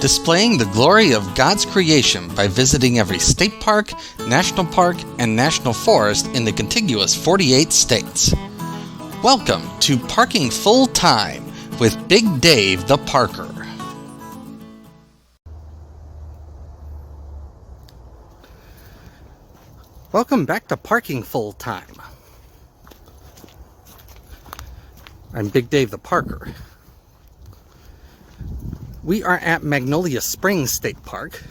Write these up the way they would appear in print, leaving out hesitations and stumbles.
displaying the glory of God's creation by visiting every state park, national park, and national forest in the contiguous 48 states. Welcome to Parking Full Time with Big Dave the Parker. Welcome back to Parking Full Time. I'm Big Dave the Parker. We are at Magnolia Springs State Park.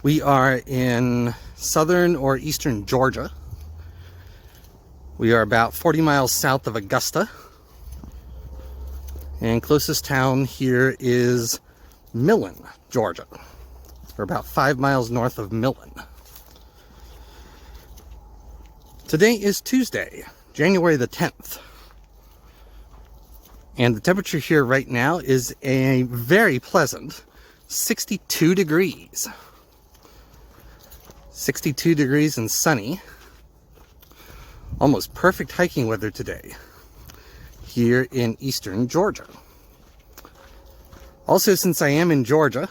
We are in southern or eastern Georgia. We are about 40 miles south of Augusta. And closest town here is Millen, Georgia. We're about 5 miles north of Millen. Today is Tuesday, January the 10th. And the temperature here right now is a very pleasant 62 degrees. 62 degrees and sunny. Almost perfect hiking weather today here in eastern Georgia. Also, since I am in Georgia,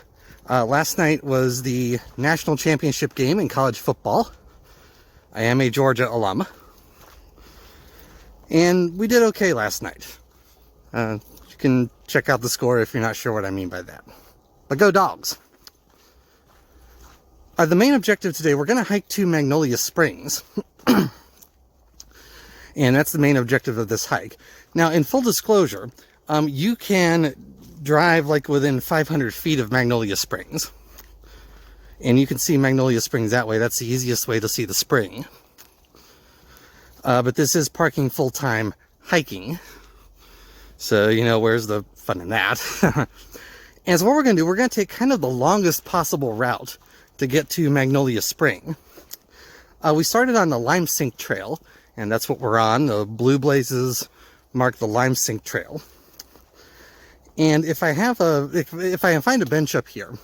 last night was the national championship game in college football. I am a Georgia alum. And we did okay last night. You can check out the score if you're not sure what I mean by that. But go Dogs! The main objective today, we're going to hike to Magnolia Springs. And that's the main objective of this hike. Now, in full disclosure, you can drive like within 500 feet of Magnolia Springs. And you can see Magnolia Springs that way. That's the easiest way to see the spring. But this is parking full-time hiking. So, you know, where's the fun in that? And so what we're going to do, we're going to take kind of the longest possible route to get to Magnolia Spring. We started on the Lime Sink Trail, and that's what we're on. The blue blazes mark the Lime Sink Trail. And if I find a bench up here,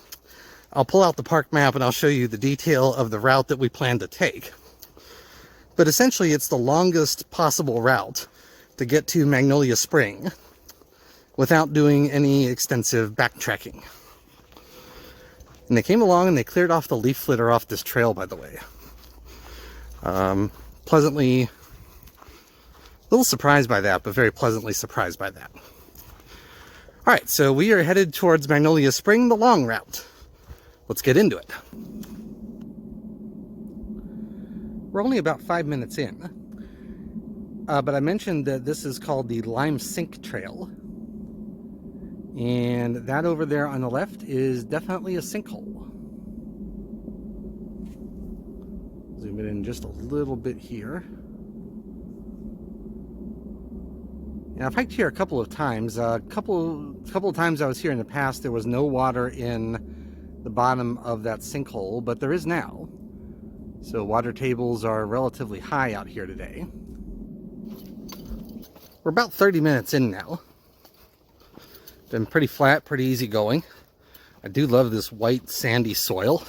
I'll pull out the park map and I'll show you the detail of the route that we plan to take. But essentially, it's the longest possible route to get to Magnolia Spring without doing any extensive backtracking. And they came along and they cleared off the leaf litter off this trail, by the way. Pleasantly, a little surprised by that, but very pleasantly surprised by that. All right, so we are headed towards Magnolia Spring, the long route. Let's get into it. We're only about 5 minutes in, but I mentioned that this is called the Lime Sink Trail. And that over there on the left is definitely a sinkhole. Zoom it in just a little bit here. Now, I've hiked here a couple of times. A couple of times I was here in the past, there was no water in the bottom of that sinkhole, but there is now. So water tables are relatively high out here today. We're about 30 minutes in now. Been pretty flat, pretty easy going. I do love this white sandy soil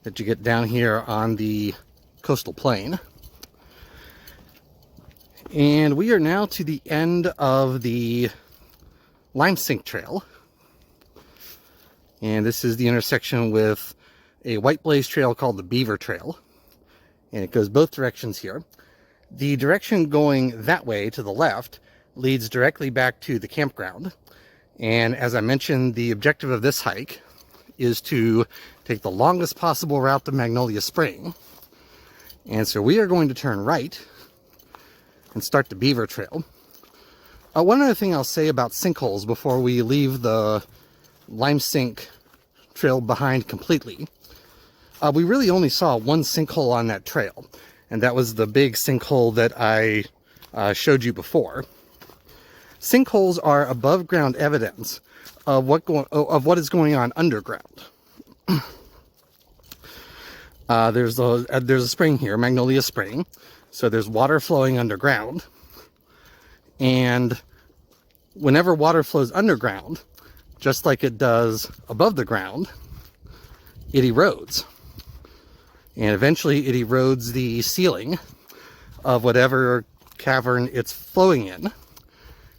that you get down here on the coastal plain. And we are now to the end of the Lime Sink Trail. And this is the intersection with a white blaze trail called the Beaver Trail. And it goes both directions here. The direction going that way to the left leads directly back to the campground. And as I mentioned, the objective of this hike is to take the longest possible route to Magnolia Spring. And so we are going to turn right and start the Beaver Trail. One other thing I'll say about sinkholes before we leave the Lime Sink Trail behind completely. We really only saw one sinkhole on that trail, and that was the big sinkhole that I showed you before. Sinkholes are above ground evidence of what is going on underground. There's a spring here, Magnolia Spring, so there's water flowing underground, and whenever water flows underground, just like it does above the ground, it erodes. And eventually it erodes the ceiling of whatever cavern it's flowing in.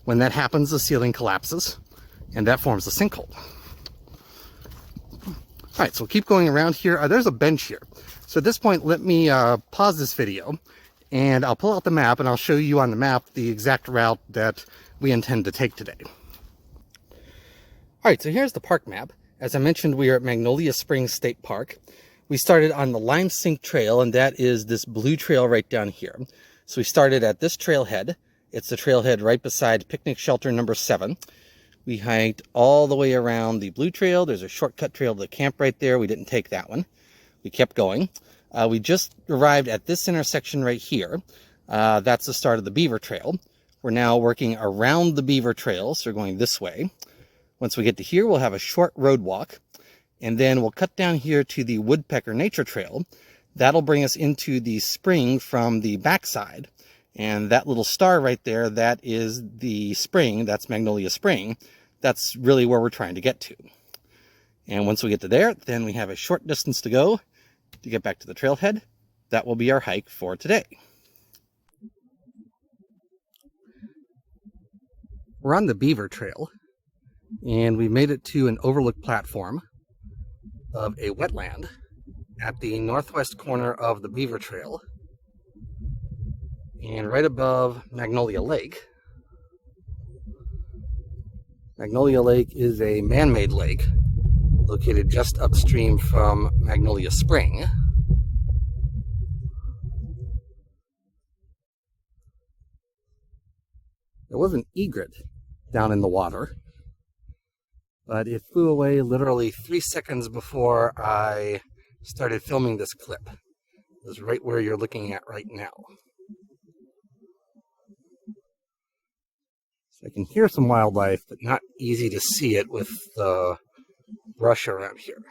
When that happens, the ceiling collapses and that forms the sinkhole. All right, so we'll keep going around here. There's a bench here. So at this point, let me pause this video, and I'll pull out the map, and I'll show you on the map the exact route that we intend to take today. All right, so here's the park map. As I mentioned, we are at Magnolia Springs State Park. We started on the Lime Sink Trail, and that is this blue trail right down here. So we started at this trailhead. It's the trailhead right beside picnic shelter number 7. We hiked all the way around the blue trail. There's a shortcut trail to the camp right there. We didn't take that one. We kept going. We just arrived at this intersection right here. That's the start of the Beaver Trail. We're now working around the Beaver Trail, so we're going this way. Once we get to here, we'll have a short road walk, and then we'll cut down here to the Woodpecker Nature Trail. That'll bring us into the spring from the backside. And that little star right there, that is the spring. That's Magnolia Spring. That's really where we're trying to get to. And once we get to there, then we have a short distance to go to get back to the trailhead. That will be our hike for today. We're on the Beaver Trail, and we made it to an overlook platform of a wetland at the northwest corner of the Beaver Trail, and right above Magnolia Lake. Magnolia Lake is a man-made lake located just upstream from Magnolia Spring. There was an egret down in the water, but it flew away literally 3 seconds before I started filming this clip. It was right where you're looking at right now. So I can hear some wildlife, but not easy to see it with the brush around here.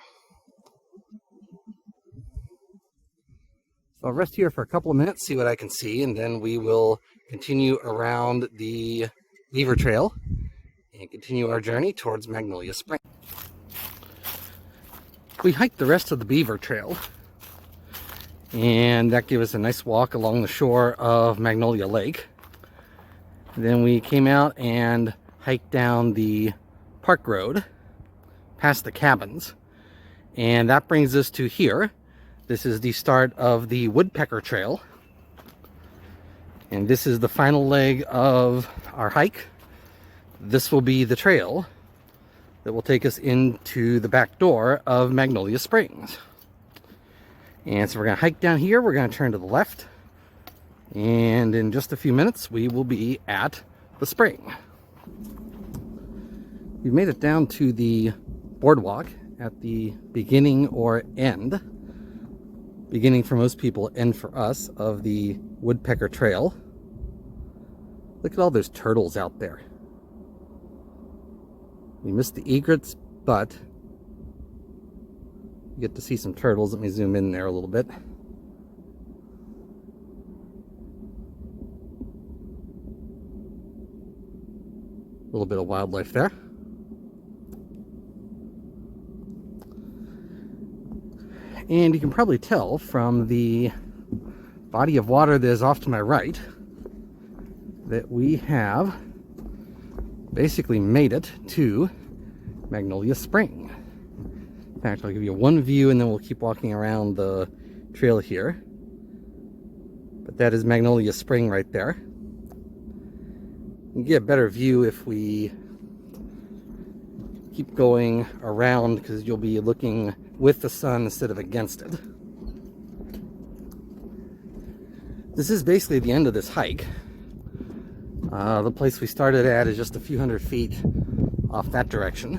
So I'll rest here for a couple of minutes, see what I can see, and then we will continue around the Beaver Trail and continue our journey towards Magnolia Spring. We hiked the rest of the Beaver Trail, and that gave us a nice walk along the shore of Magnolia Lake. Then we came out and hiked down the park road past the cabins, and that brings us to here. This is the start of the Woodpecker Trail, and this is the final leg of our hike. This will be the trail that will take us into the back door of Magnolia Springs. And so we're going to hike down here, we're going to turn to the left, and in just a few minutes we will be at the spring. We've made it down to the boardwalk at the beginning or end. Beginning for most people, end for us, of the Woodpecker Trail. Look at all those turtles out there. We missed the egrets, but you get to see some turtles. Let me zoom in there a little bit. A little bit of wildlife there. And you can probably tell from the body of water that is off to my right that we have basically made it to Magnolia Spring. In fact, I'll give you one view and then we'll keep walking around the trail here. But that is Magnolia Spring right there. You can get a better view if we keep going around, because you'll be looking with the sun instead of against it. This is basically the end of this hike. The place we started at is just a few hundred feet off that direction.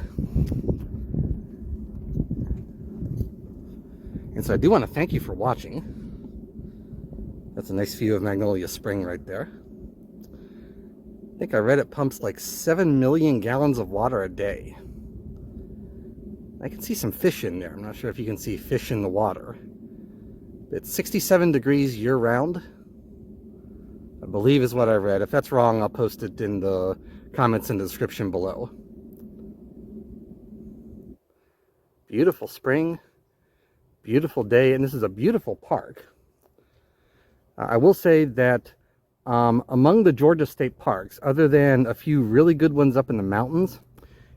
And so I do want to thank you for watching. That's a nice view of Magnolia Spring right there. I think I read it pumps like 7 million gallons of water a day. I can see some fish in there. I'm not sure if you can see fish in the water. It's 67 degrees year-round, I believe is what I read. If that's wrong, I'll post it in the comments in the description below. Beautiful spring, beautiful day, and this is a beautiful park. I will say that among the Georgia state parks, other than a few really good ones up in the mountains,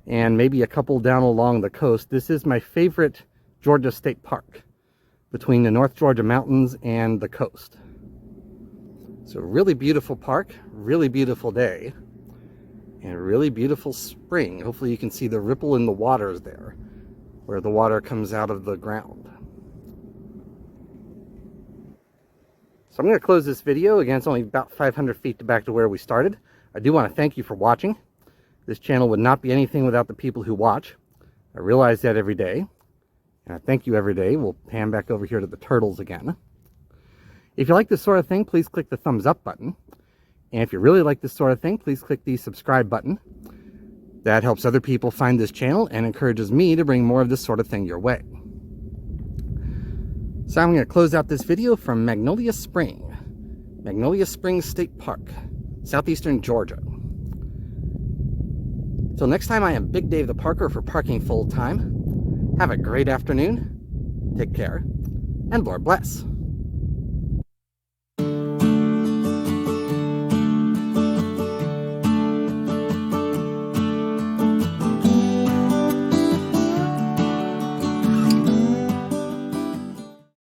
and maybe a couple down along the coast. This is my favorite Georgia state park between the North Georgia mountains and the coast. So really beautiful park, really beautiful day, and really beautiful spring. Hopefully you can see the ripple in the waters there, where the water comes out of the ground. So I'm going to close this video. Again, it's only about 500 feet back to where we started. I do want to thank you for watching. This channel would not be anything without the people who watch. I realize that every day, and I thank you every day. We'll pan back over here to the turtles again. If you like this sort of thing, please click the thumbs up button. And if you really like this sort of thing, please click the subscribe button. That helps other people find this channel and encourages me to bring more of this sort of thing your way. So I'm going to close out this video from Magnolia Springs State Park, southeastern Georgia. Till next time, I am Big Dave the Parker for Parking Full Time. Have a great afternoon, take care, and Lord bless.